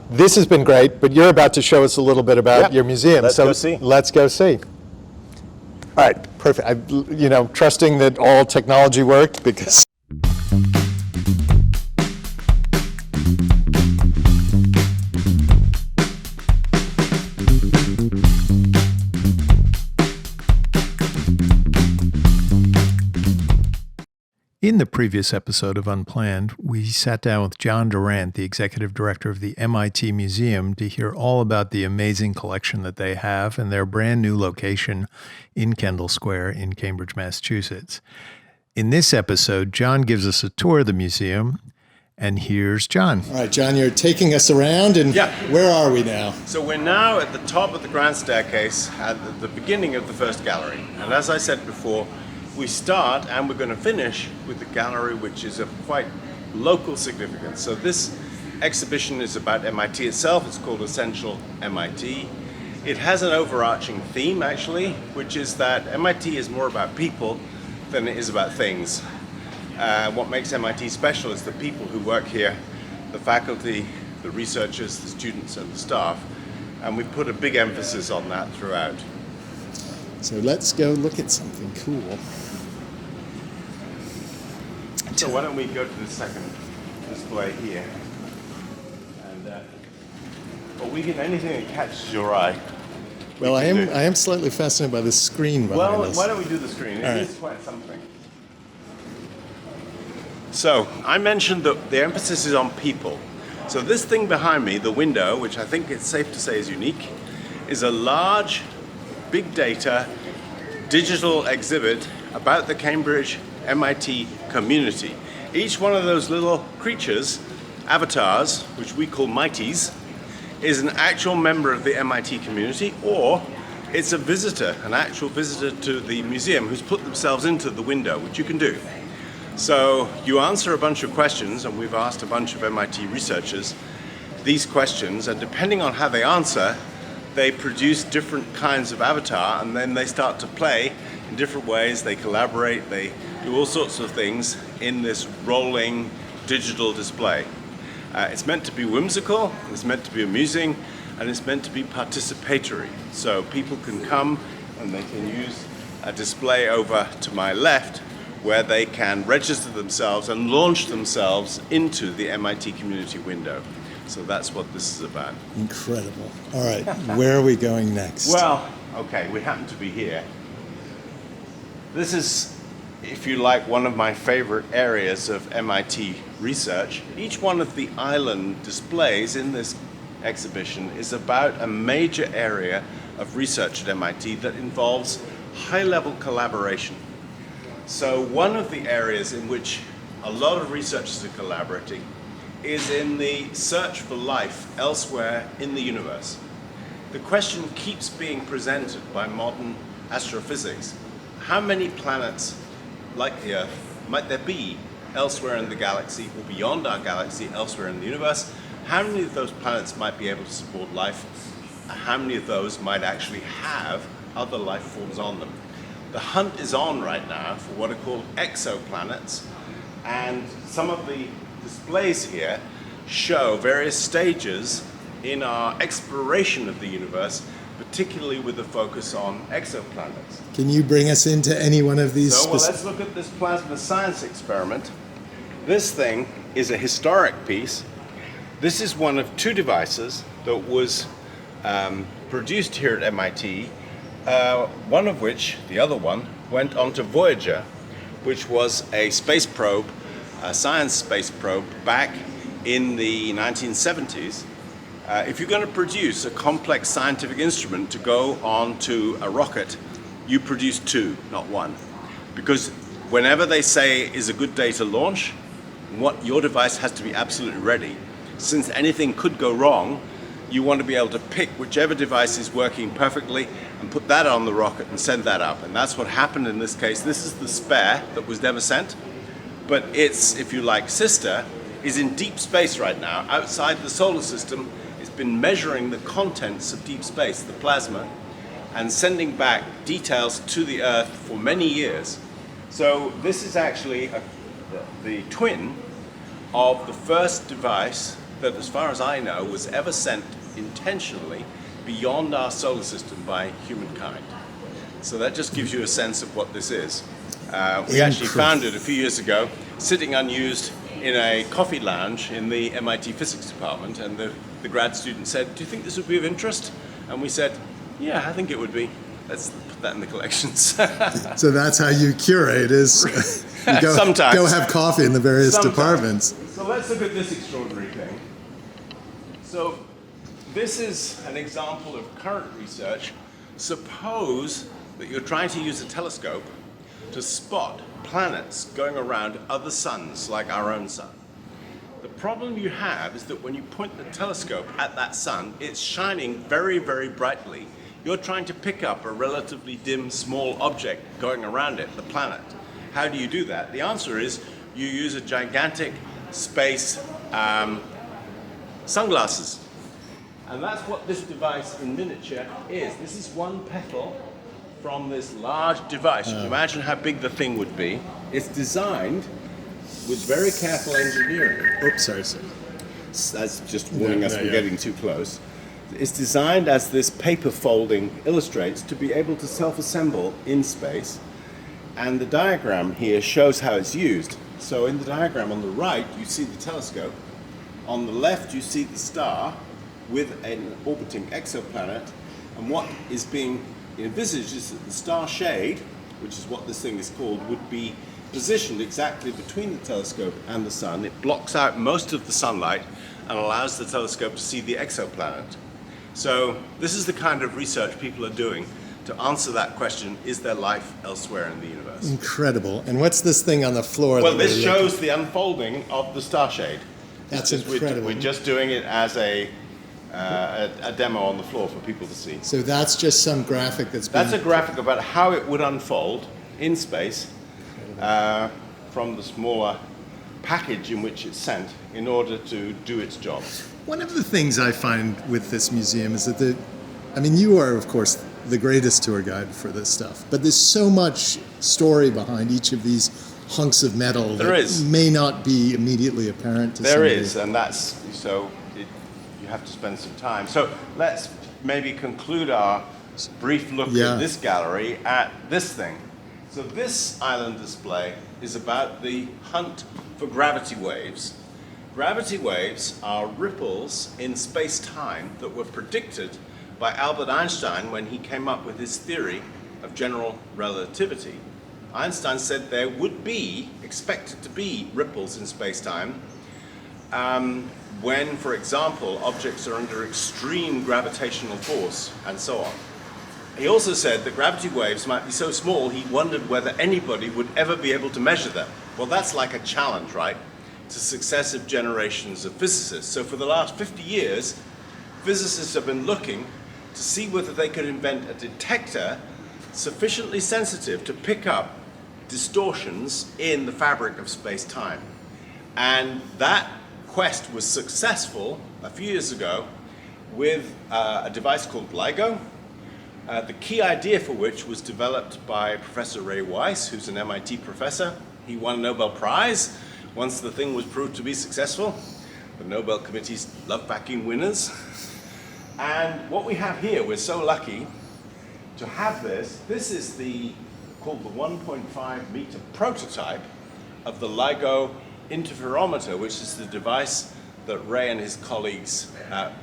This has been great, but you're about to show us a little bit about your museum. Let's go see. Let's go see. All right, perfect. Trusting that all technology worked because. In the previous episode of Unplanned, we sat down with John Durant, the executive director of the MIT Museum, to hear all about the amazing collection that they have and their brand new location in Kendall Square in Cambridge, Massachusetts. In this episode, John gives us a tour of the museum, and here's John. All right, John, you're taking us around, and where are we now? So we're now at the top of the grand staircase at the beginning of the first gallery. And as I said before, we start and we're going to finish with the gallery, which is of quite local significance. So this exhibition is about MIT itself. It's called Essential MIT. It has an overarching theme, actually, which is that MIT is more about people than it is about things. What makes MIT special is the people who work here, the faculty, the researchers, the students, and the staff. And we've put a big emphasis on that throughout. So let's go look at something cool. So why don't we go to the second display here? And anything that catches your eye. Well, I am slightly fascinated by the screen behind us. Why don't we do the screen? It is quite something. So I mentioned that the emphasis is on people. So this thing behind me, the window, which I think it's safe to say is unique, is a large, big data, digital exhibit about the Cambridge MIT community. Each one of those little creatures, avatars, which we call mighties, is an actual member of the MIT community, or it's a visitor, an actual visitor to the museum who's put themselves into the window, which you can do. So you answer a bunch of questions, and we've asked a bunch of MIT researchers these questions, and depending on how they answer, they produce different kinds of avatar, and then they start to play in different ways. They collaborate, they do all sorts of things in this rolling digital display. It's meant to be whimsical, it's meant to be amusing, and it's meant to be participatory. So people can come and they can use a display over to my left where they can register themselves and launch themselves into the MIT community window. So that's what this is about. Incredible. All right, where are we going next? Well, okay, we happen to be here. This is, if you like, one of my favorite areas of MIT research. Each one of the island displays in this exhibition is about a major area of research at MIT that involves high-level collaboration. So one of the areas in which a lot of researchers are collaborating is in the search for life elsewhere in the universe. The question keeps being presented by modern astrophysics. How many planets like the Earth might there be elsewhere in the galaxy or beyond our galaxy, elsewhere in the universe? How many of those planets might be able to support life? How many of those might actually have other life forms on them? The hunt is on right now for what are called exoplanets, and some of the displays here show various stages in our exploration of the universe, particularly with a focus on exoplanets. Can you bring us into any one of these? So, let's look at this plasma science experiment. This thing is a historic piece. This is one of two devices that was produced here at MIT, one of which, the other one, went onto Voyager, which was a space probe, a science space probe, back in the 1970s. If you're going to produce a complex scientific instrument to go onto a rocket, you produce two, not one. Because whenever they say is a good day to launch, your device has to be absolutely ready. Since anything could go wrong, you want to be able to pick whichever device is working perfectly and put that on the rocket and send that up. And that's what happened in this case. This is the spare that was never sent, but its, if you like, sister is in deep space right now, outside the solar system. It's been measuring the contents of deep space, the plasma, and sending back details to the Earth for many years. So this is actually the twin of the first device that, as far as I know, was ever sent intentionally beyond our solar system by humankind. So that just gives you a sense of what this is. We actually found it a few years ago, sitting unused in a coffee lounge in the MIT physics department, and the grad student said, "Do you think this would be of interest?" And we said, "Yeah, I think it would be. Let's put that in the collections." So that's how you curate, is you go, Sometimes. go have coffee in the various Sometimes. departments. So let's look at this extraordinary thing. So this is an example of current research. Suppose that you're trying to use a telescope to spot planets going around other suns like our own sun. The problem you have is that when you point the telescope at that sun, it's shining very, very brightly. You're trying to pick up a relatively dim, small object going around it, the planet. How do you do that? The answer is you use a gigantic space sunglasses. And that's what this device in miniature is. This is one petal from this large device. You can imagine how big the thing would be. It's designed with very careful engineering. Oops, sorry. That's just warning us we're getting too close. It's designed, as this paper folding illustrates, to be able to self-assemble in space. And the diagram here shows how it's used. So in the diagram on the right, you see the telescope. On the left, you see the star with an orbiting exoplanet. And what is being envisaged is that the star shade, which is what this thing is called, would be positioned exactly between the telescope and the sun. It blocks out most of the sunlight and allows the telescope to see the exoplanet. So this is the kind of research people are doing to answer that question, is there life elsewhere in the universe? Incredible. And what's this thing on the floor? Well, this shows the unfolding of the star shade. That's incredible. We're just doing it as a demo on the floor for people to see. So that's just some graphic That's a graphic about how it would unfold in space from the smaller package in which it's sent in order to do its job. One of the things I find with this museum is that you are, of course, the greatest tour guide for this stuff, but there's so much story behind each of these hunks of metal that may not be immediately apparent to somebody. There is, and that's so. You have to spend some time. So let's maybe conclude our brief look at this gallery at this thing. So this island display is about the hunt for gravity waves. Gravity waves are ripples in space-time that were predicted by Albert Einstein when he came up with his theory of general relativity. Einstein said there would be, expected to be, ripples in space-time when, for example, objects are under extreme gravitational force and so on. He also said that gravity waves might be so small he wondered whether anybody would ever be able to measure them. Well, that's like a challenge, right, to successive generations of physicists. So for the last 50 years, physicists have been looking to see whether they could invent a detector sufficiently sensitive to pick up distortions in the fabric of space-time. And that quest was successful a few years ago with a device called LIGO, the key idea for which was developed by Professor Ray Weiss, who's an MIT professor. He won a Nobel Prize once the thing was proved to be successful. The Nobel committees love backing winners. And what we have here, we're so lucky to have this. This is called the 1.5 meter prototype of the LIGO interferometer, which is the device that Ray and his colleagues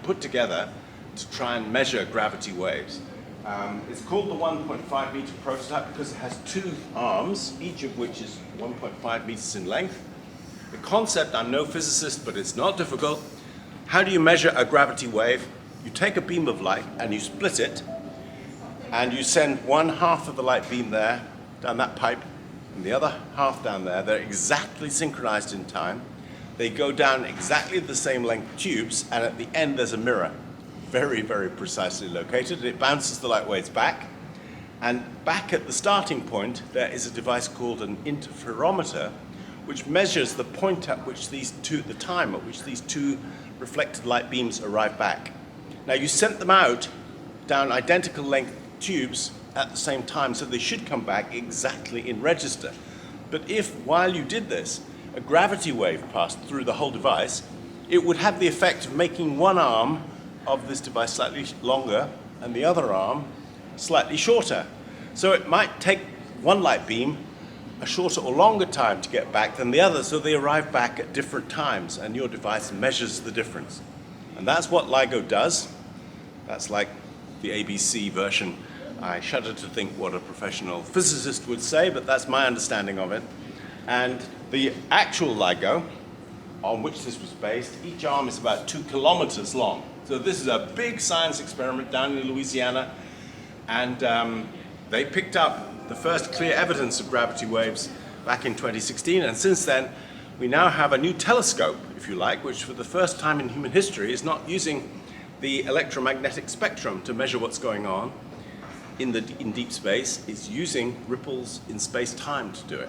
put together to try and measure gravity waves. It's called the 1.5 meter prototype because it has two arms, each of which is 1.5 meters in length. The concept, I'm no physicist, but it's not difficult. How do you measure a gravity wave? You take a beam of light and you split it, and you send one half of the light beam there, down that pipe, and the other half down there. They're exactly synchronized in time. They go down exactly the same length tubes, and at the end there's a mirror, very, very precisely located. It bounces the light waves back, and back at the starting point there is a device called an interferometer, which measures the point at which the time at which these two reflected light beams arrive back. Now you sent them out down identical length tubes at the same time, so they should come back exactly in register. But if, while you did this, a gravity wave passed through the whole device, it would have the effect of making one arm of this device slightly longer and the other arm slightly shorter. So it might take one light beam a shorter or longer time to get back than the other, so they arrive back at different times, and your device measures the difference. And that's what LIGO does. That's like the ABC version. I shudder to think what a professional physicist would say, but that's my understanding of it. And the actual LIGO, on which this was based, each arm is about 2 kilometers long. So this is a big science experiment down in Louisiana, and they picked up the first clear evidence of gravity waves back in 2016, and since then we now have a new telescope, if you like, which for the first time in human history is not using the electromagnetic spectrum to measure what's going on in deep space. It's using ripples in space-time to do it.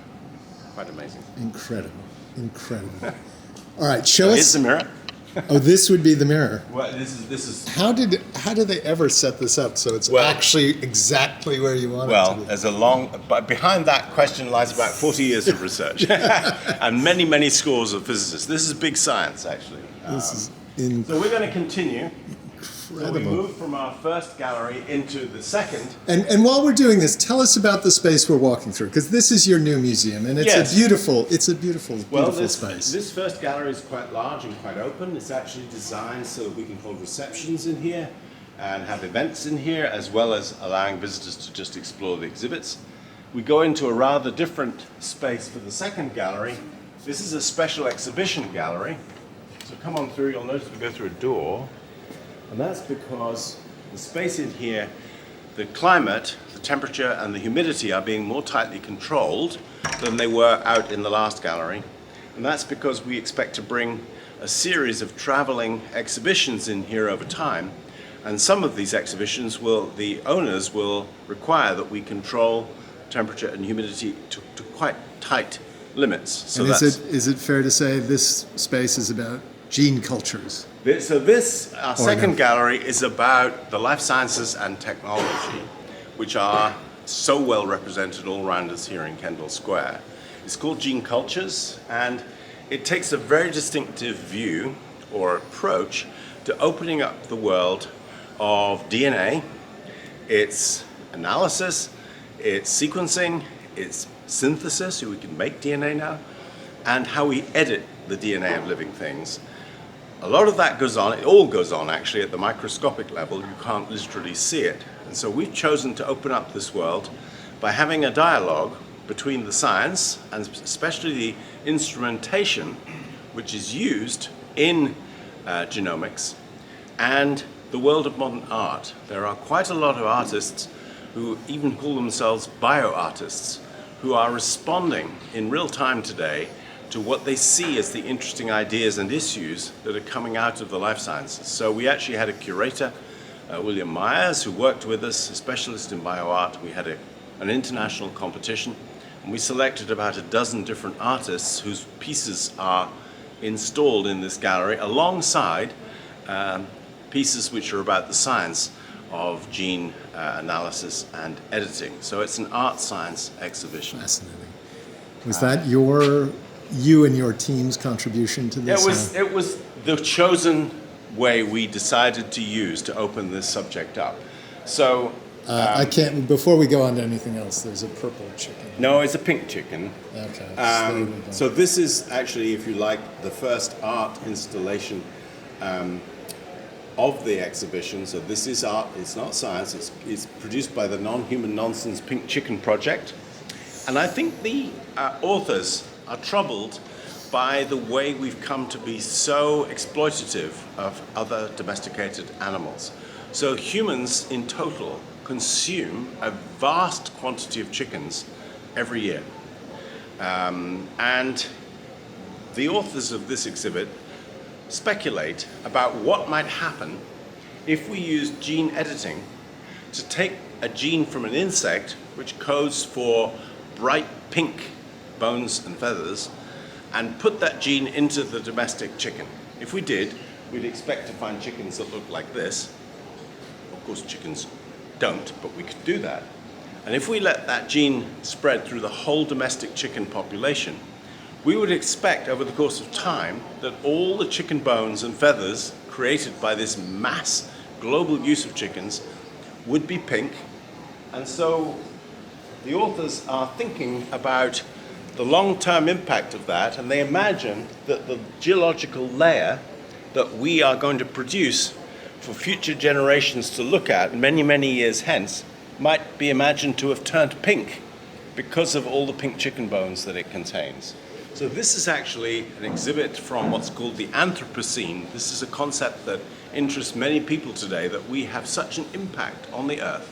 Quite amazing. Incredible. Incredible. All right, show us. Here's the mirror. Oh, this would be the mirror. Well, this is. How did they ever set this up so it's actually exactly where you want it to be? Well, there's a long, but behind that question lies about 40 years of research and many, many scores of physicists. This is big science, actually. This is So we're going to continue. So we incredible. move from our first gallery into the second. And while we're doing this, tell us about the space we're walking through, because this is your new museum, and it's Yes. a beautiful This space. This first gallery is quite large and quite open. It's actually designed so that we can hold receptions in here and have events in here, as well as allowing visitors to just explore the exhibits. We go into a rather different space for the second gallery. This is a special exhibition gallery. So come on through, you'll notice we go through a door. And that's because the space in here, the climate, the temperature, and the humidity are being more tightly controlled than they were out in the last gallery. And that's because we expect to bring a series of traveling exhibitions in here over time. And some of these exhibitions the owners will require that we control temperature and humidity to quite tight limits. So And is it fair to say this space is about gene cultures? Our second gallery is about the life sciences and technology, which are so well represented all around us here in Kendall Square. It's called Gene Cultures, and it takes a very distinctive view or approach to opening up the world of DNA, its analysis, its sequencing, its synthesis, so we can make DNA now, and how we edit the DNA of living things. A lot of that goes on, it all goes on actually at the microscopic level. You can't literally see it. And so we've chosen to open up this world by having a dialogue between the science and especially the instrumentation which is used in genomics and the world of modern art. There are quite a lot of artists who even call themselves bioartists who are responding in real time today to what they see as the interesting ideas and issues that are coming out of the life sciences. So we actually had a curator, William Myers, who worked with us, a specialist in bioart. We had an international competition, and we selected about a dozen different artists whose pieces are installed in this gallery alongside pieces which are about the science of gene analysis and editing. So it's an art science exhibition. Fascinating. Was that you and your team's contribution to this? It was the chosen way we decided to use to open this subject up. So I can't. Before we go on to anything else, there's a purple chicken. no, it's a pink chicken. Okay. So this is actually, if you like, the first art installation of the exhibition. So this is art. It's not science. It's produced by the Non-Human Nonsense Pink Chicken Project, and I think the authors are troubled by the way we've come to be so exploitative of other domesticated animals. So humans in total consume a vast quantity of chickens every year. And the authors of this exhibit speculate about what might happen if we use gene editing to take a gene from an insect which codes for bright pink bones and feathers, and put that gene into the domestic chicken. If we did, we'd expect to find chickens that look like this. Of course, chickens don't, but we could do that. And if we let that gene spread through the whole domestic chicken population, we would expect over the course of time that all the chicken bones and feathers created by this mass global use of chickens would be pink. And so the authors are thinking about the long-term impact of that, and they imagine that the geological layer that we are going to produce for future generations to look at many, many years hence might be imagined to have turned pink because of all the pink chicken bones that it contains. So this is actually an exhibit from what's called the Anthropocene. This is a concept that interests many people today, that we have such an impact on the Earth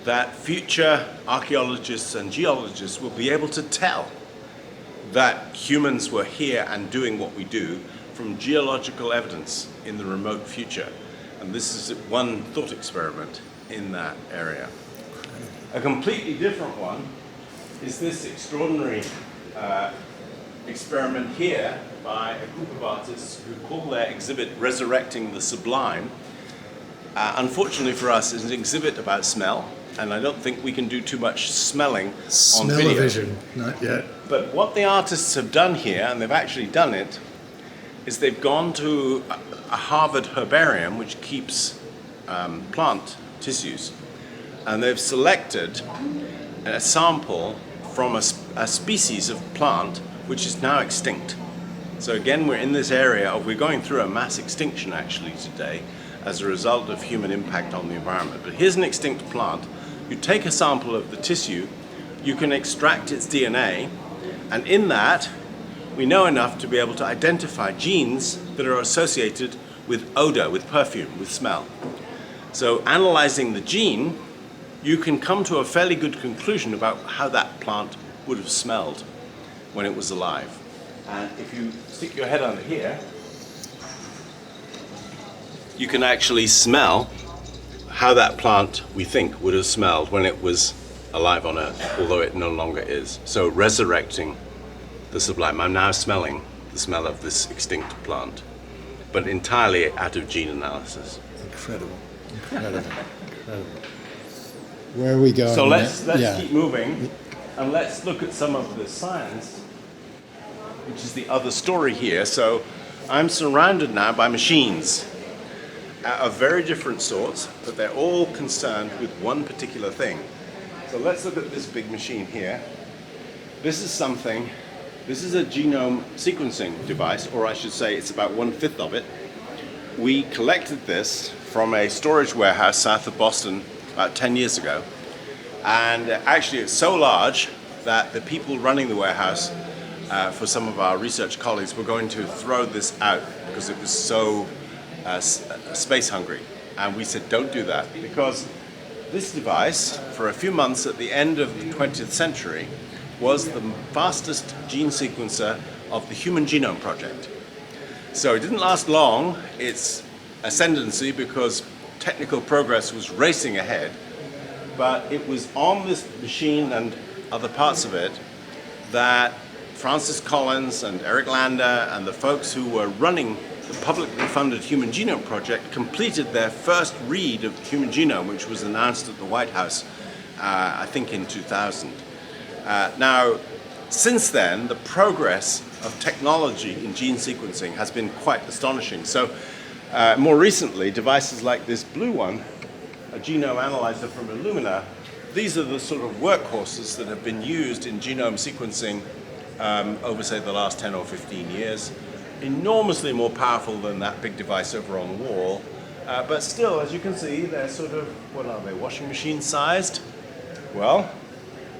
that future archaeologists and geologists will be able to tell that humans were here and doing what we do from geological evidence in the remote future. And this is one thought experiment in that area. A completely different one is this extraordinary experiment here by a group of artists who call their exhibit Resurrecting the Sublime. Unfortunately for us, it's an exhibit about smell, and I don't think we can do too much smelling on video. Smell-o-vision, not yet. But what the artists have done here, and they've actually done it, is they've gone to a Harvard herbarium which keeps plant tissues, and they've selected a sample from a species of plant which is now extinct. So again, we're in this area of, we're going through a mass extinction actually today as a result of human impact on the environment. But here's an extinct plant. You take a sample of the tissue, you can extract its DNA, and in that we know enough to be able to identify genes that are associated with odor, with perfume, with smell. So analyzing the gene, you can come to a fairly good conclusion about how that plant would have smelled when it was alive. And if you stick your head under here, you can actually smell how that plant, we think, would have smelled when it was alive on Earth, although it no longer is. So resurrecting the sublime. I'm now smelling the smell of this extinct plant, but entirely out of gene analysis. Incredible. Where are we going? So let's keep moving, and let's look at some of the science, which is the other story here. So I'm surrounded now by machines of very different sorts, but they're all concerned with one particular thing. So let's look at this big machine here. This is a genome sequencing device, or I should say it's about 1/5 of it. We collected this from a storage warehouse south of Boston about 10 years ago. And actually it's so large that the people running the warehouse, for some of our research colleagues, were going to throw this out because it was so space hungry. And we said, don't do that, because this device, for a few months at the end of the 20th century, was the fastest gene sequencer of the Human Genome Project. So it didn't last long, its ascendancy, because technical progress was racing ahead, but it was on this machine and other parts of it that Francis Collins and Eric Lander and the folks who were running the publicly funded Human Genome Project completed their first read of the Human Genome, which was announced at the White House, I think in 2000. Now, since then, the progress of technology in gene sequencing has been quite astonishing. So, more recently, devices like this blue one, a genome analyzer from Illumina, these are the sort of workhorses that have been used in genome sequencing over, say, the last 10 or 15 years. Enormously more powerful than that big device over on the wall. But still, as you can see, they're sort of, what are they, washing machine sized? Well,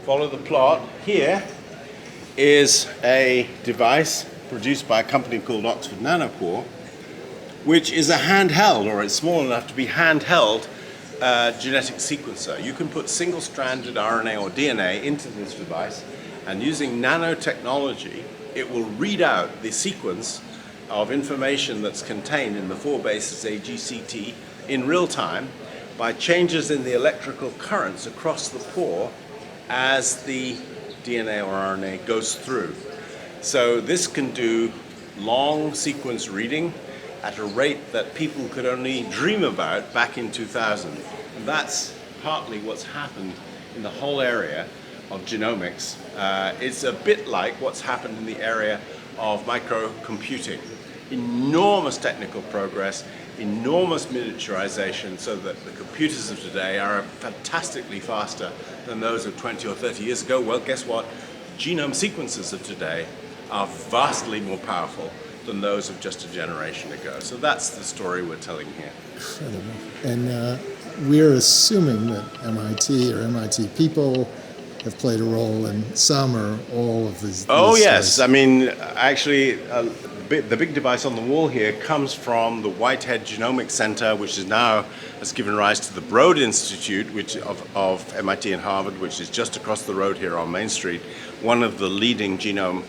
follow the plot. Here is a device produced by a company called Oxford Nanopore, which is a handheld, or it's small enough to be handheld, genetic sequencer. You can put single-stranded RNA or DNA into this device, and using nanotechnology, it will read out the sequence of information that's contained in the 4 bases AGCT in real time by changes in the electrical currents across the pore as the DNA or RNA goes through. So this can do long sequence reading at a rate that people could only dream about back in 2000. And that's partly what's happened in the whole area of genomics It's a bit like what's happened in the area of microcomputing. Enormous technical progress, enormous miniaturization, so that the computers of today are fantastically faster than those of 20 or 30 years ago. Well, guess what? Genome sequencers of today are vastly more powerful than those of just a generation ago. So that's the story we're telling here. Incredible. And we're assuming that MIT or MIT people have played a role in some or all of these. Oh, these yes. studies. I mean, actually, the big device on the wall here comes from the Whitehead Genomics Center, which is now has given rise to the Broad Institute, which of MIT and Harvard, which is just across the road here on Main Street, one of the leading genome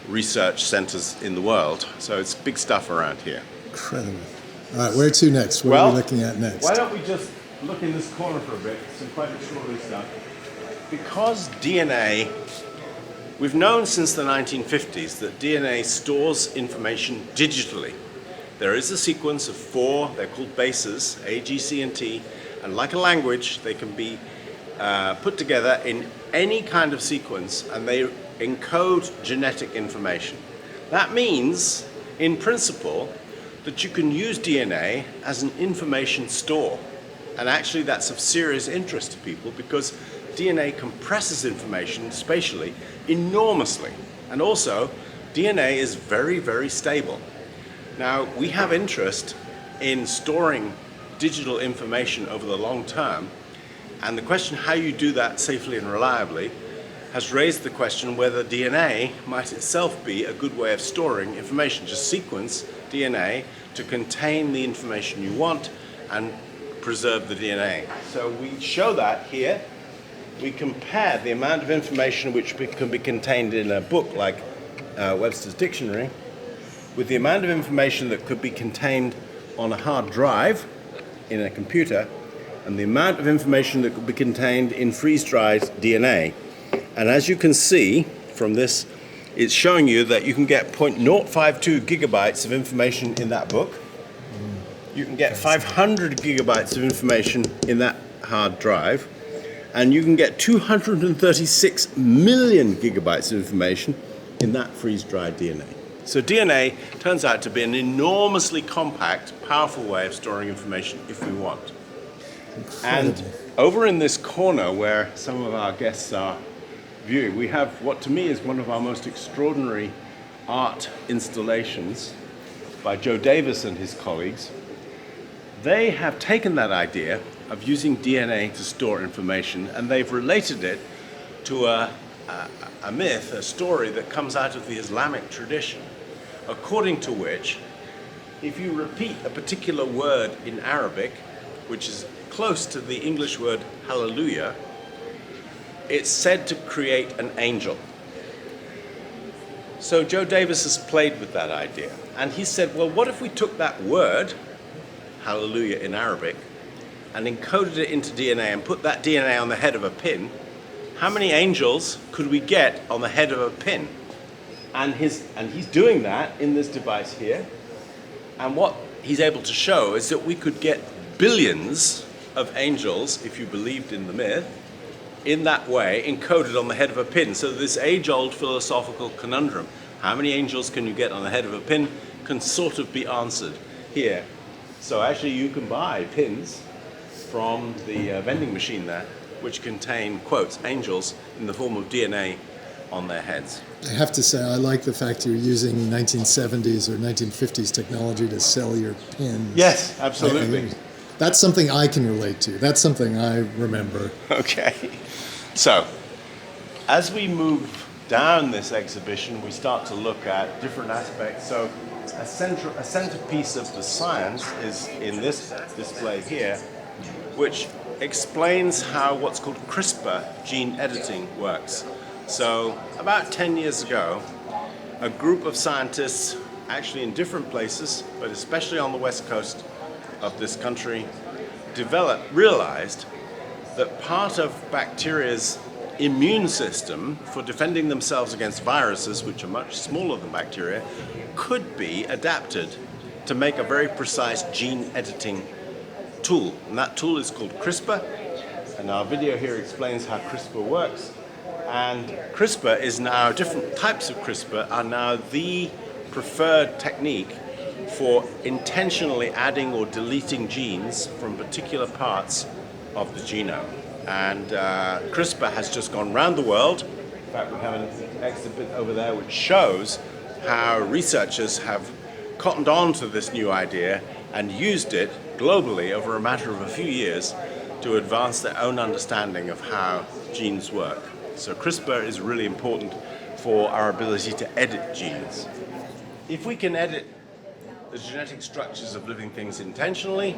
research centers in the world. So it's big stuff around here. Incredible. All right, where to next? What are we looking at next? Why don't we just look in this corner for a bit, some quite extraordinary stuff. Because DNA, we've known since the 1950s that DNA stores information digitally. There is a sequence of 4, they're called bases, A, G, C, and T, and like a language, they can be put together in any kind of sequence, and they encode genetic information. That means, in principle, that you can use DNA as an information store. And actually that's of serious interest to people because DNA compresses information spatially enormously. And also, DNA is very, very stable. Now, we have interest in storing digital information over the long term, and the question how you do that safely and reliably has raised the question whether DNA might itself be a good way of storing information. Just sequence DNA to contain the information you want and preserve the DNA. So we show that here. We compare the amount of information which can be contained in a book like Webster's Dictionary with the amount of information that could be contained on a hard drive in a computer and the amount of information that could be contained in freeze-dried DNA. And as you can see from this, it's showing you that you can get 0.052 gigabytes of information in that book. You can get 500 gigabytes of information in that hard drive. And you can get 236 million gigabytes of information in that freeze-dried DNA. So DNA turns out to be an enormously compact, powerful way of storing information if we want. And over in this corner where some of our guests are viewing, we have what to me is one of our most extraordinary art installations by Joe Davis and his colleagues. They have taken that idea of using DNA to store information and they've related it to a myth, a story that comes out of the Islamic tradition, according to which if you repeat a particular word in Arabic, which is close to the English word hallelujah, it's said to create an angel. So Joe Davis has played with that idea. And he said, well, what if we took that word, hallelujah in Arabic, and encoded it into DNA and put that DNA on the head of a pin? How many angels could we get on the head of a pin? And he's doing that in this device here. And what he's able to show is that we could get billions of angels, if you believed in the myth, in that way, encoded on the head of a pin. So this age-old philosophical conundrum, how many angels can you get on the head of a pin, can sort of be answered here. So actually you can buy pins from the vending machine there, which contain, quotes, angels in the form of DNA on their heads. I have to say, I like the fact you're using 1970s or 1950s technology to sell your pins. Yes, absolutely. That's something I can relate to. That's something I remember. Okay. So, as we move down this exhibition, we start to look at different aspects. So, a centerpiece of the science is in this display here, which explains how what's called CRISPR gene editing works. So, about 10 years ago, a group of scientists, actually in different places, but especially on the west coast of this country, realized that part of bacteria's immune system for defending themselves against viruses, which are much smaller than bacteria, could be adapted to make a very precise gene editing tool. And that tool is called CRISPR. And our video here explains how CRISPR works. And CRISPR is now, different types of CRISPR are now the preferred technique for intentionally adding or deleting genes from particular parts of the genome. And CRISPR has just gone around the world. In fact, we have an exhibit over there which shows how researchers have cottoned on to this new idea and used it globally over a matter of a few years to advance their own understanding of how genes work. So CRISPR is really important for our ability to edit genes. If we can edit the genetic structures of living things intentionally,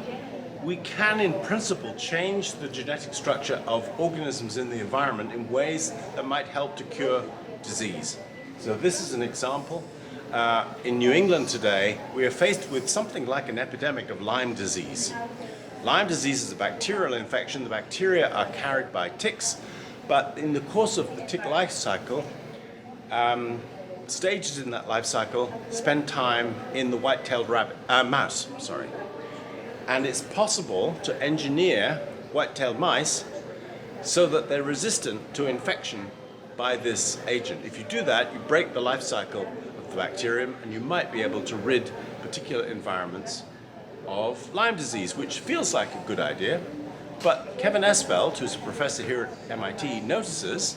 we can in principle change the genetic structure of organisms in the environment in ways that might help to cure disease. So this is an example. In New England today, we are faced with something like an epidemic of Lyme disease. Lyme disease is a bacterial infection. The bacteria are carried by ticks, but in the course of the tick life cycle, stages in that life cycle spend time in the white-tailed mouse. And it's possible to engineer white-tailed mice so that they're resistant to infection by this agent. If you do that, you break the life cycle of the bacterium, and you might be able to rid particular environments of Lyme disease, which feels like a good idea. But Kevin Esvelt, who's a professor here at MIT, notices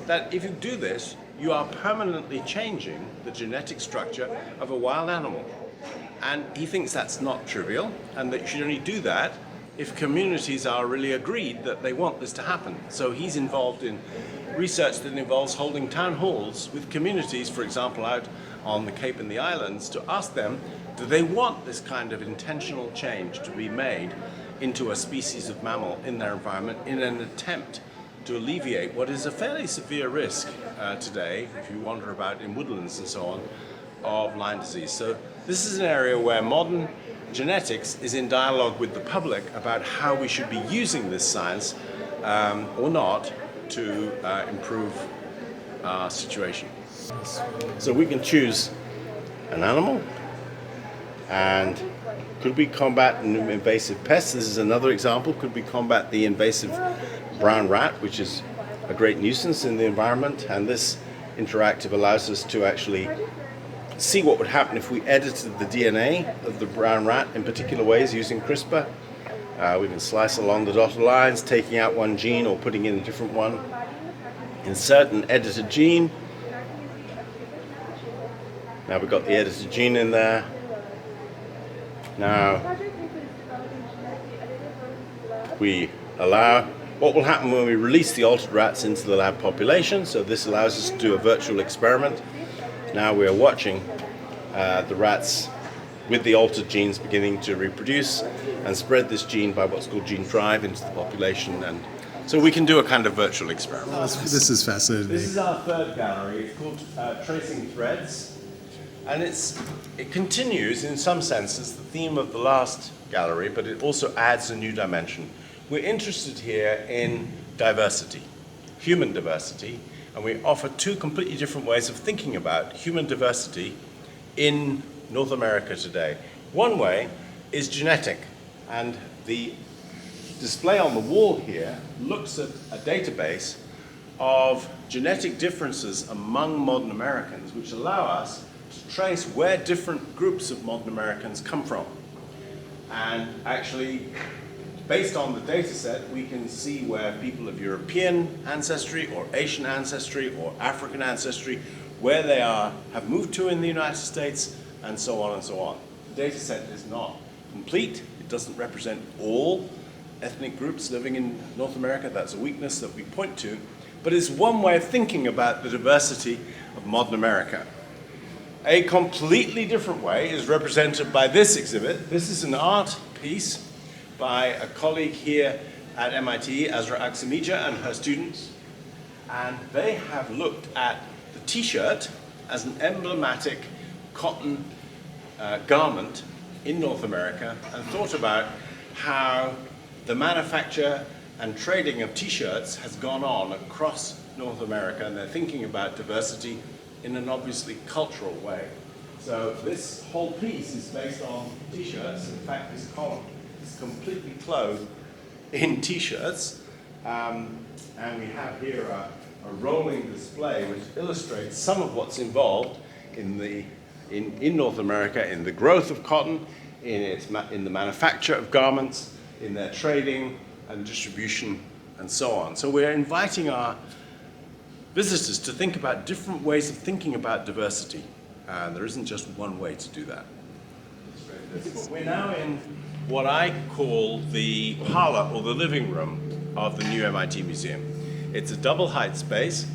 that if you do this, you are permanently changing the genetic structure of a wild animal. And he thinks that's not trivial, and that you should only do that if communities are really agreed that they want this to happen. So he's involved in research that involves holding town halls with communities, for example, out on the Cape and the islands, to ask them, do they want this kind of intentional change to be made into a species of mammal in their environment in an attempt to alleviate what is a fairly severe risk today, if you wander about in woodlands and so on, of Lyme disease. So this is an area where modern genetics is in dialogue with the public about how we should be using this science or not to improve our situation. So we can choose an animal, and could we combat an invasive pest? This is another example. Could we combat the invasive brown rat, which is a great nuisance in the environment? And this interactive allows us to actually see what would happen if we edited the DNA of the brown rat in particular ways using CRISPR. We can slice along the dotted lines, taking out one gene or putting in a different one. Insert an edited gene. Now we've got the edited gene in there. Now we allow, what will happen when we release the altered rats into the lab population? So this allows us to do a virtual experiment. Now we are watching the rats with the altered genes beginning to reproduce and spread this gene by what's called gene drive into the population. And so we can do a kind of virtual experiment. This is fascinating. This is our third gallery. It's called Tracing Threads. And it continues, in some senses, the theme of the last gallery, but it also adds a new dimension. We're interested here in diversity, human diversity, and we offer two completely different ways of thinking about human diversity in North America today. One way is genetic, and the display on the wall here looks at a database of genetic differences among modern Americans, which allow us to trace where different groups of modern Americans come from. And actually, based on the data set, we can see where people of European ancestry or Asian ancestry or African ancestry, where they have moved to in the United States, and so on and so on. The data set is not complete. It doesn't represent all ethnic groups living in North America. That's a weakness that we point to. But it's one way of thinking about the diversity of modern America. A completely different way is represented by this exhibit. This is an art piece by a colleague here at MIT, Azra Aksamija, and her students. And they have looked at the t-shirt as an emblematic cotton garment in North America and thought about how the manufacture and trading of t-shirts has gone on across North America, and they're thinking about diversity in an obviously cultural way. So this whole piece is based on t-shirts. In fact, this column is completely clothed in t-shirts. And we have here a rolling display which illustrates some of what's involved in North America in the growth of cotton, in the manufacture of garments, in their trading and distribution, and so on. So we're inviting our visitors to think about different ways of thinking about diversity. There isn't just one way to do that. We're now in what I call the parlor, or the living room, of the new MIT Museum. It's a double height space.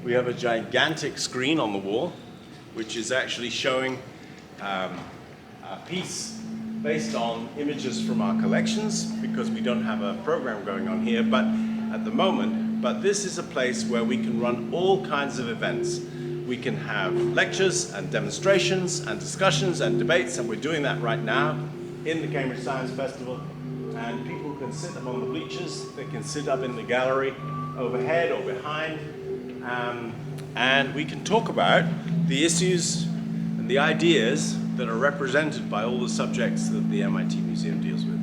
We have a gigantic screen on the wall, which is actually showing a piece based on images from our collections, because we don't have a program going on here at the moment, but this is a place where we can run all kinds of events. We can have lectures and demonstrations and discussions and debates, and we're doing that right now in the Cambridge Science Festival, and people can sit among the bleachers, they can sit up in the gallery overhead or behind, and we can talk about the issues and the ideas that are represented by all the subjects that the MIT Museum deals with.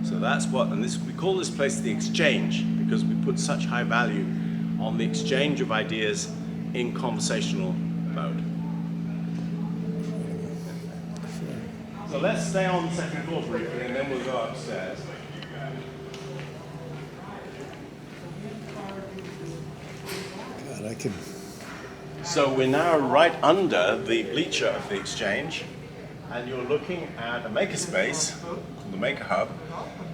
So that's we call this place the Exchange, because we put such high value on the exchange of ideas in conversational mode. So let's stay on the second floor briefly, and then we'll go upstairs. God, I can. So we're now right under the bleacher of the Exchange, and you're looking at a makerspace called the Maker Hub.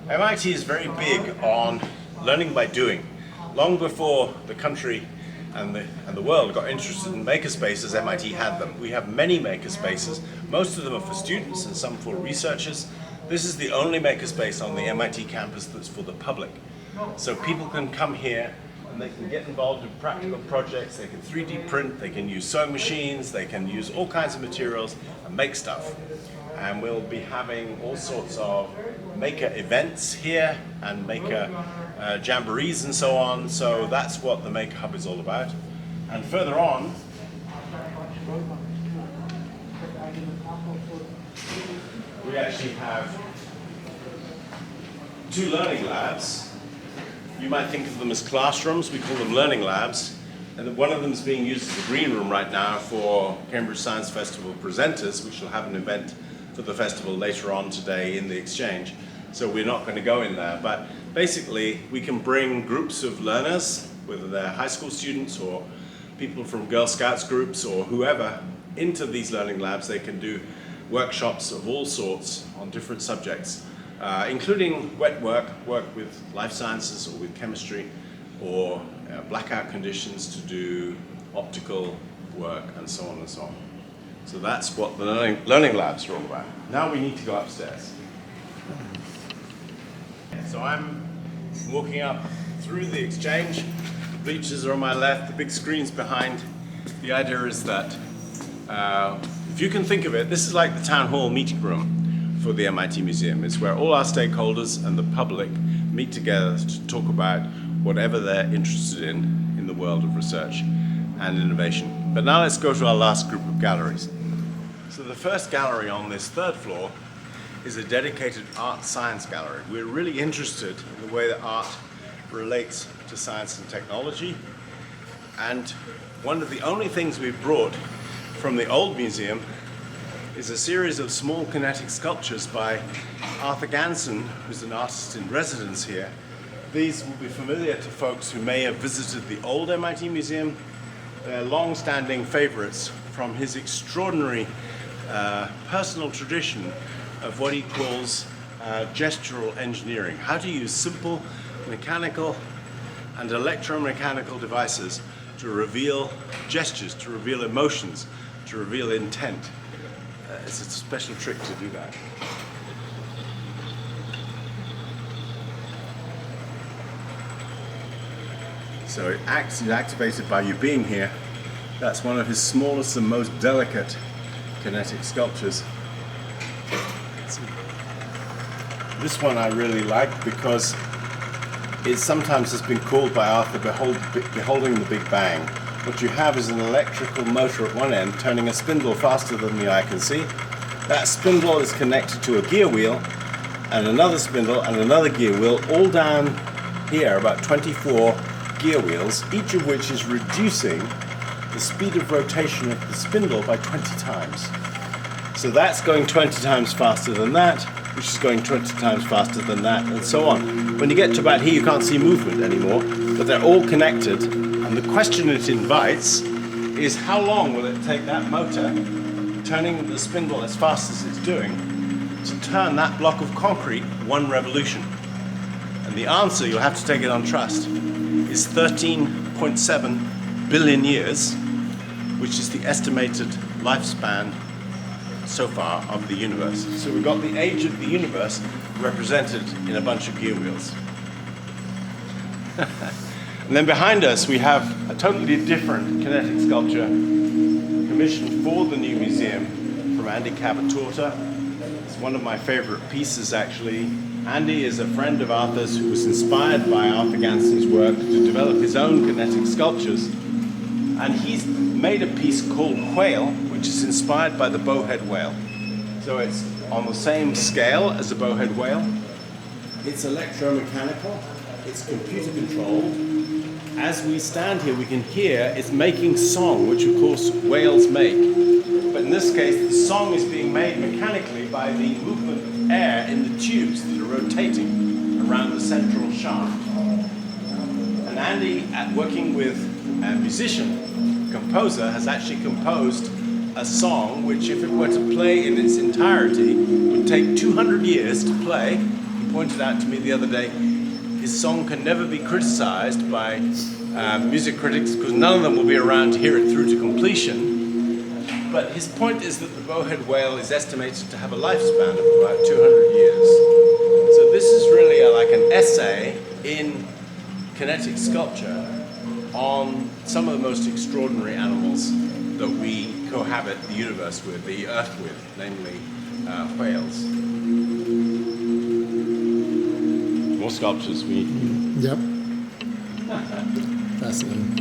MIT is very big on learning by doing. Long before the country and the world got interested in makerspaces, MIT had them. We have many makerspaces. Most of them are for students and some for researchers. This is the only makerspace on the MIT campus that's for the public. So people can come here and they can get involved in practical projects. They can 3D print, they can use sewing machines, they can use all kinds of materials and make stuff. And we'll be having all sorts of maker events here and maker jamborees and so on. So that's what the Maker Hub is all about. And further on, we actually have 2 learning labs. You might think of them as classrooms. We call them learning labs. And one of them is being used as a green room right now for Cambridge Science Festival presenters, which will have an event for the festival later on today in the Exchange. So we're not going to go in there. But basically, we can bring groups of learners, whether they're high school students or people from Girl Scouts groups or whoever, into these learning labs. They can do workshops of all sorts on different subjects, including wet work with life sciences or with chemistry, or blackout conditions to do optical work, and so on and so on. So that's what the learning labs are all about. Now we need to go upstairs. So I'm walking up through the Exchange. The bleachers are on my left, the big screen's behind. The idea is that if you can think of it, this is like the town hall meeting room for the MIT Museum. It's where all our stakeholders and the public meet together to talk about whatever they're interested in the world of research and innovation. But now let's go to our last group of galleries. So the first gallery on this 3rd floor is a dedicated art science gallery. We're really interested in the way that art relates to science and technology. And one of the only things we've brought from the old museum is a series of small kinetic sculptures by Arthur Ganson, who's an artist in residence here. These will be familiar to folks who may have visited the old MIT Museum. They're long-standing favorites from his extraordinary personal tradition of what he calls gestural engineering. How to use simple mechanical and electromechanical devices to reveal gestures, to reveal emotions, to reveal intent. It's a special trick to do that. So it is activated by you being here. That's one of his smallest and most delicate kinetic sculptures. This one I really like because it sometimes has been called by Arthur beholding the Big Bang. What you have is an electrical motor at one end turning a spindle faster than the eye can see. That spindle is connected to a gear wheel and another spindle and another gear wheel, all down here about 24 gear wheels, each of which is reducing the speed of rotation of the spindle by 20 times. So that's going 20 times faster than that, which is going 20 times faster than that, and so on. When you get to about here, you can't see movement anymore, but they're all connected, and the question it invites is how long will it take that motor, turning the spindle as fast as it's doing, to turn that block of concrete one revolution? And the answer, you'll have to take it on trust, is 13.7 billion years, which is the estimated lifespan so far of the universe. So we've got the age of the universe represented in a bunch of gear wheels. And then behind us we have a totally different kinetic sculpture commissioned for the new museum from Andy Cavatorta. It's one of my favorite pieces, actually. Andy is a friend of Arthur's who was inspired by Arthur Ganson's work to develop his own kinetic sculptures. And he's made a piece called Quail, which is inspired by the bowhead whale. So it's on the same scale as a bowhead whale. It's electromechanical, it's computer controlled. As we stand here, we can hear it's making song, which of course whales make. But in this case, the song is being made mechanically by the movement of air in the tubes that are rotating around the central shaft. And Andy, working with a musician, composer, has actually composed a song which, if it were to play in its entirety, would take 200 years to play. He pointed out to me the other day, his song can never be criticized by music critics because none of them will be around to hear it through to completion. But his point is that the bowhead whale is estimated to have a lifespan of about 200 years. So this is really like an essay in kinetic sculpture on some of the most extraordinary animals that we cohabit the universe with, the Earth with, namely whales. More sculptures. Yep. Fascinating.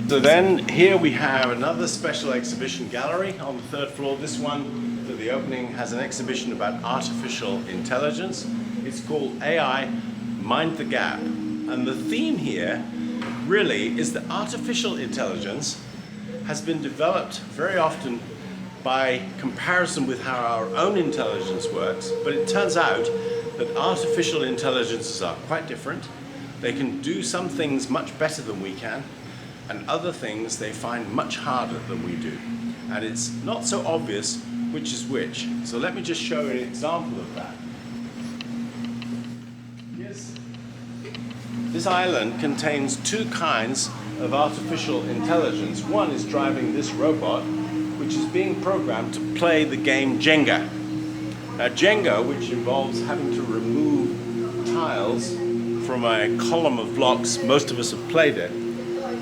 So then here we have another special exhibition gallery on the third floor. This one, for the opening, has an exhibition about artificial intelligence. It's called AI Mind the Gap. And the theme here really is that artificial intelligence has been developed very often by comparison with how our own intelligence works, but it turns out that artificial intelligences are quite different. They can do some things much better than we can, and other things they find much harder than we do. And it's not so obvious which is which. So let me just show you an example of that. This island contains two kinds of artificial intelligence. One is driving this robot, which is being programmed to play the game Jenga. Now, Jenga, which involves having to remove tiles from a column of blocks, most of us have played it.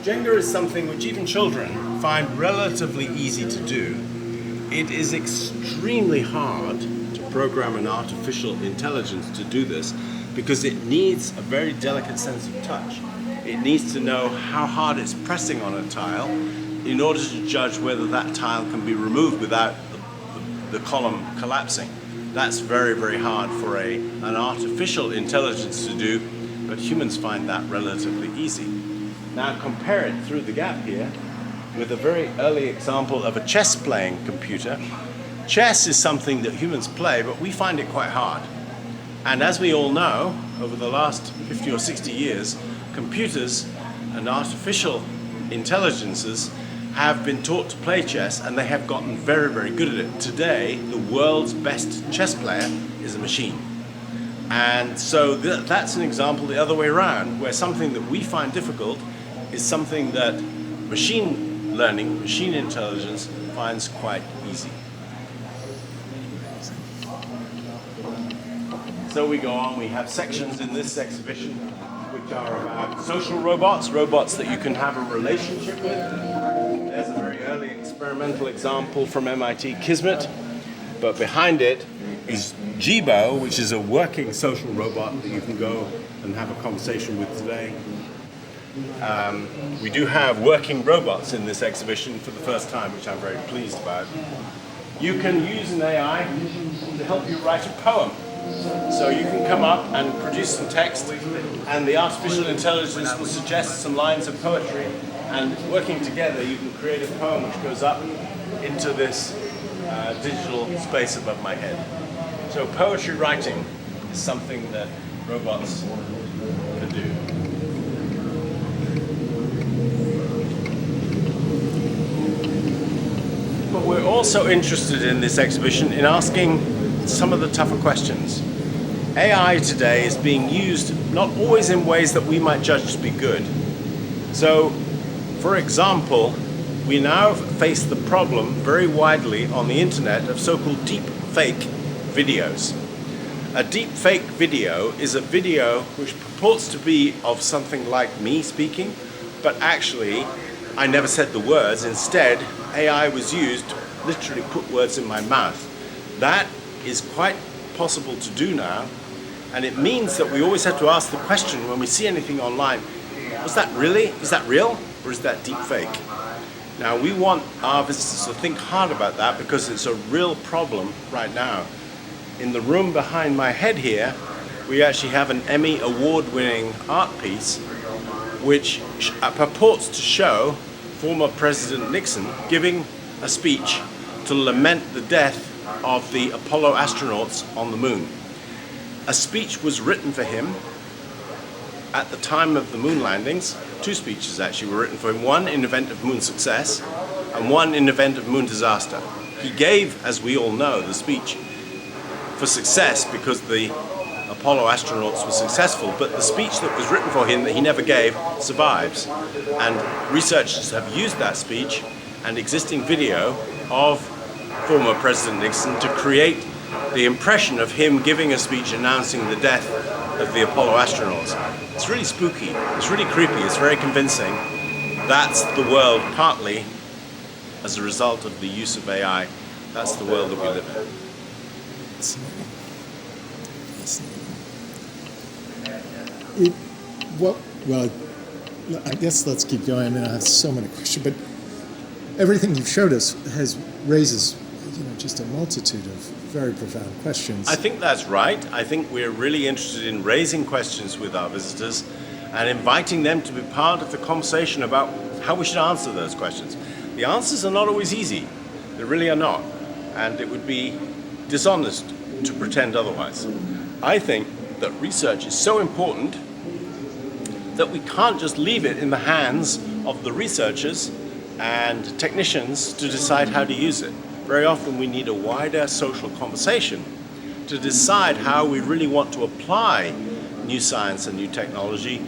Jenga is something which even children find relatively easy to do. It is extremely hard to program an artificial intelligence to do this because it needs a very delicate sense of touch. It needs to know how hard it's pressing on a tile in order to judge whether that tile can be removed without the column collapsing. That's very, very hard for an artificial intelligence to do, but humans find that relatively easy. Now compare it through the gap here with a very early example of a chess-playing computer. Chess is something that humans play, but we find it quite hard. And as we all know, over the last 50 or 60 years, computers and artificial intelligences have been taught to play chess, and they have gotten very, very good at it. Today, the world's best chess player is a machine. And so that's an example the other way around, where something that we find difficult is something that machine learning, machine intelligence finds quite easy. So we go on, we have sections in this exhibition which are about social robots, robots that you can have a relationship with. There's a very early experimental example from MIT Kismet, but behind it is Jibo, which is a working social robot that you can go and have a conversation with today. We do have working robots in this exhibition for the first time, which I'm very pleased about. You can use an AI to help you write a poem. So you can come up and produce some text, and the artificial intelligence will suggest some lines of poetry, and working together you can create a poem which goes up into this digital space above my head. So poetry writing is something that robots can do. But we're also interested in this exhibition in asking some of the tougher questions. AI today is being used not always in ways that we might judge to be good. So, for example, we now face the problem very widely on the internet of so-called deep fake videos. A deep fake video is a video which purports to be of something like me speaking, but actually I never said the words. Instead, AI was used to literally put words in my mouth. That is quite possible to do now, and it means that we always have to ask the question when we see anything online, was that really? Is that real? Or is that deep fake? Now, we want our visitors to think hard about that because it's a real problem right now. In the room behind my head here, we actually have an Emmy award-winning art piece which purports to show former President Nixon giving a speech to lament the death of the Apollo astronauts on the moon. A speech was written for him at the time of the moon landings. Two speeches actually were written for him, one in event of moon success and one in event of moon disaster. He gave, as we all know, the speech for success because the Apollo astronauts were successful, but the speech that was written for him that he never gave survives. And researchers have used that speech and existing video of former President Nixon to create the impression of him giving a speech announcing the death of the Apollo astronauts. It's really spooky, it's really creepy, it's very convincing. That's the world partly as a result of the use of AI. That's the world that we live in. Well, I guess let's keep going. I mean, I have so many questions, but everything you've showed us raises, just a multitude of very profound questions. I think that's right. I think we're really interested in raising questions with our visitors and inviting them to be part of the conversation about how we should answer those questions. The answers are not always easy. They really are not. And it would be dishonest to pretend otherwise. I think that research is so important that we can't just leave it in the hands of the researchers and technicians to decide how to use it. Very often we need a wider social conversation to decide how we really want to apply new science and new technology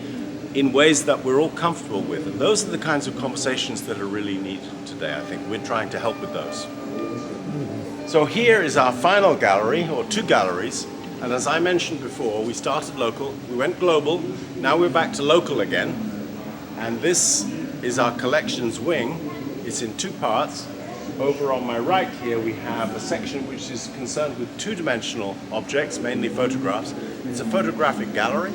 in ways that we're all comfortable with. And those are the kinds of conversations that are really needed today, I think. We're trying to help with those. So here is our final gallery, or two galleries. And as I mentioned before, we started local, we went global, now we're back to local again. And this is our collections wing. It's in two parts. Over on my right here, we have a section which is concerned with two-dimensional objects, mainly photographs. It's a photographic gallery.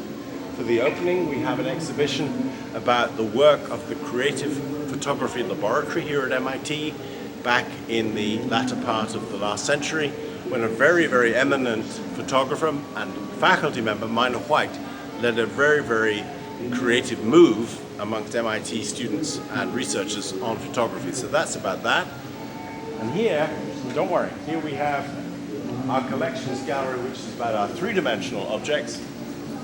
For the opening, we have an exhibition about the work of the creative photography laboratory here at MIT back in the latter part of the last century, when a very, very eminent photographer and faculty member, Minor White, led a very, very creative move amongst MIT students and researchers on photography. So that's about that. And here, don't worry, here we have our collections gallery, which is about our three-dimensional objects.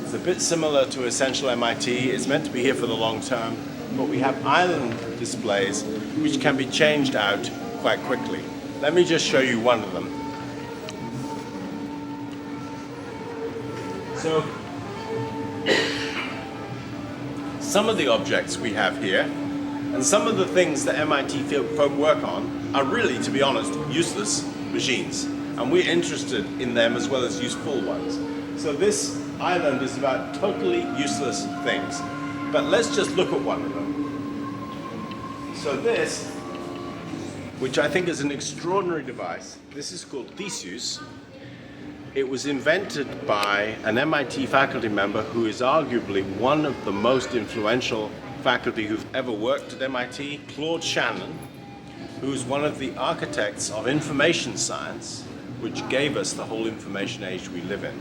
It's a bit similar to Essential MIT. It's meant to be here for the long term, but we have island displays which can be changed out quite quickly. Let me just show you one of them. So, some of the objects we have here, and some of the things that MIT folk work on, are really, to be honest, useless machines. And we're interested in them as well as useful ones. So this island is about totally useless things. But let's just look at one of them. So this, which I think is an extraordinary device, this is called Thisus. It was invented by an MIT faculty member who is arguably one of the most influential faculty who've ever worked at MIT, Claude Shannon, who's one of the architects of information science, which gave us the whole information age we live in.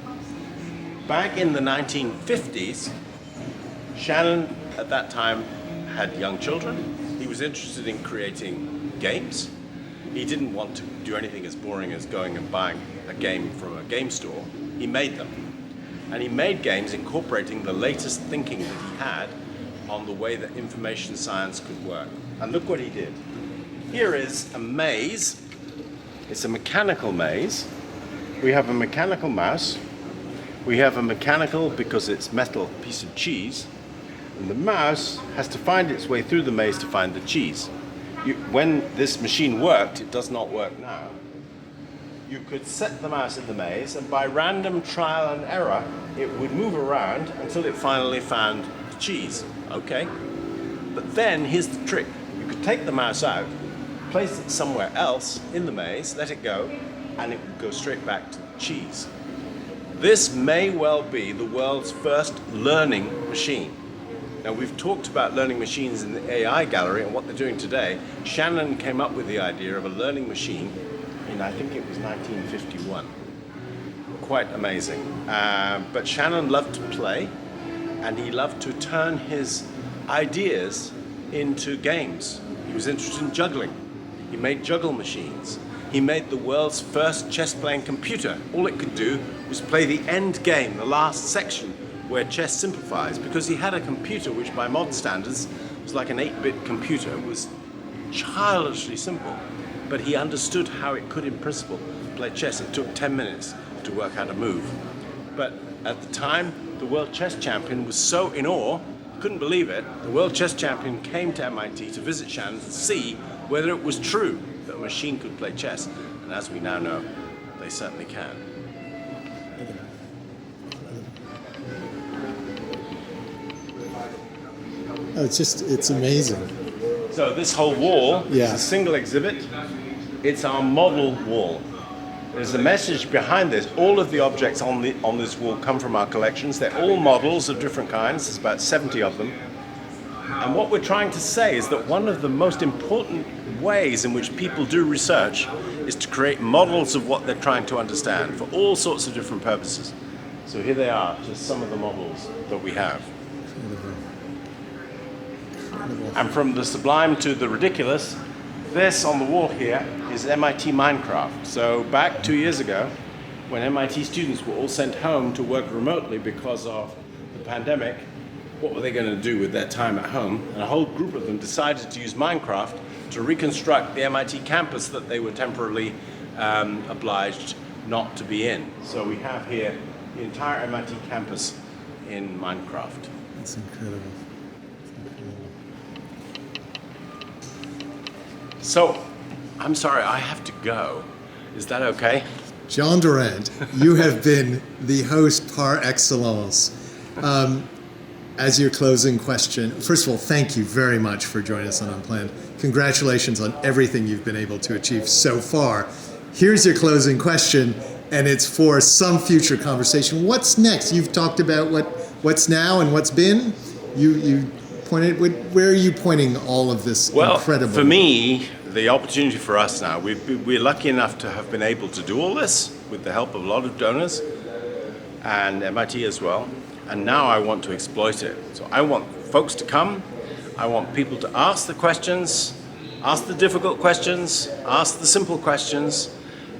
Back in the 1950s, Shannon at that time had young children. He was interested in creating games. He didn't want to do anything as boring as going and buying a game from a game store. He made them. And he made games incorporating the latest thinking that he had on the way that information science could work. And look what he did. Here is a maze. It's a mechanical maze. We have a mechanical mouse. We have a mechanical, because it's metal, piece of cheese. And the mouse has to find its way through the maze to find the cheese. When this machine worked, it does not work now. You could set the mouse in the maze, and by random trial and error, it would move around until it finally found the cheese. Okay? But then, here's the trick. You could take the mouse out, place it somewhere else in the maze, let it go, and it would go straight back to the cheese. This may well be the world's first learning machine. Now, we've talked about learning machines in the AI gallery and what they're doing today. Shannon came up with the idea of a learning machine in, I think it was 1951. Quite amazing. But Shannon loved to play, and he loved to turn his ideas into games. He was interested in juggling. He made juggle machines. He made the world's first chess-playing computer. All it could do was play the end game, the last section, where chess simplifies, because he had a computer which by modern standards was like an 8-bit computer. It was childishly simple, but he understood how it could in principle play chess. It took 10 minutes to work how to move. But at the time, the world chess champion was so in awe, couldn't believe it. The world chess champion came to MIT to visit Shannon to see whether it was true that a machine could play chess. And as we now know, they certainly can. Oh, it's amazing. So this whole wall is Yeah. a single exhibit. It's our model wall. There's a message behind this. All of the objects on this wall come from our collections. They're all models of different kinds. There's about 70 of them. And what we're trying to say is that one of the most important ways in which people do research is to create models of what they're trying to understand for all sorts of different purposes. So here they are, just some of the models that we have. And from the sublime to the ridiculous, this on the wall here is MIT Minecraft. So back 2 years ago, when MIT students were all sent home to work remotely because of the pandemic, what were they going to do with their time at home? And a whole group of them decided to use Minecraft to reconstruct the MIT campus that they were temporarily obliged not to be in. So we have here the entire MIT campus in Minecraft. That's incredible. So, I'm sorry, I have to go. Is that okay? John Durant, you have been the host par excellence. As your closing question, first of all, thank you very much for joining us on Unplanned. Congratulations on everything you've been able to achieve so far. Here's your closing question, and it's for some future conversation. What's next? You've talked about what's now and what's been. You pointed, where are you pointing all of this incredible? Well, for me, the opportunity for us now, we're lucky enough to have been able to do all this with the help of a lot of donors and MIT as well. And now I want to exploit it. So I want folks to come. I want people to ask the questions, ask the difficult questions, ask the simple questions.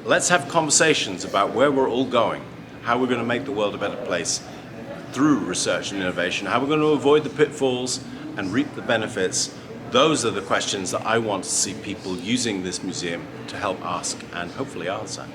Let's have conversations about where we're all going, how we're going to make the world a better place through research and innovation, how we're going to avoid the pitfalls and reap the benefits. Those are the questions that I want to see people using this museum to help ask and hopefully answer.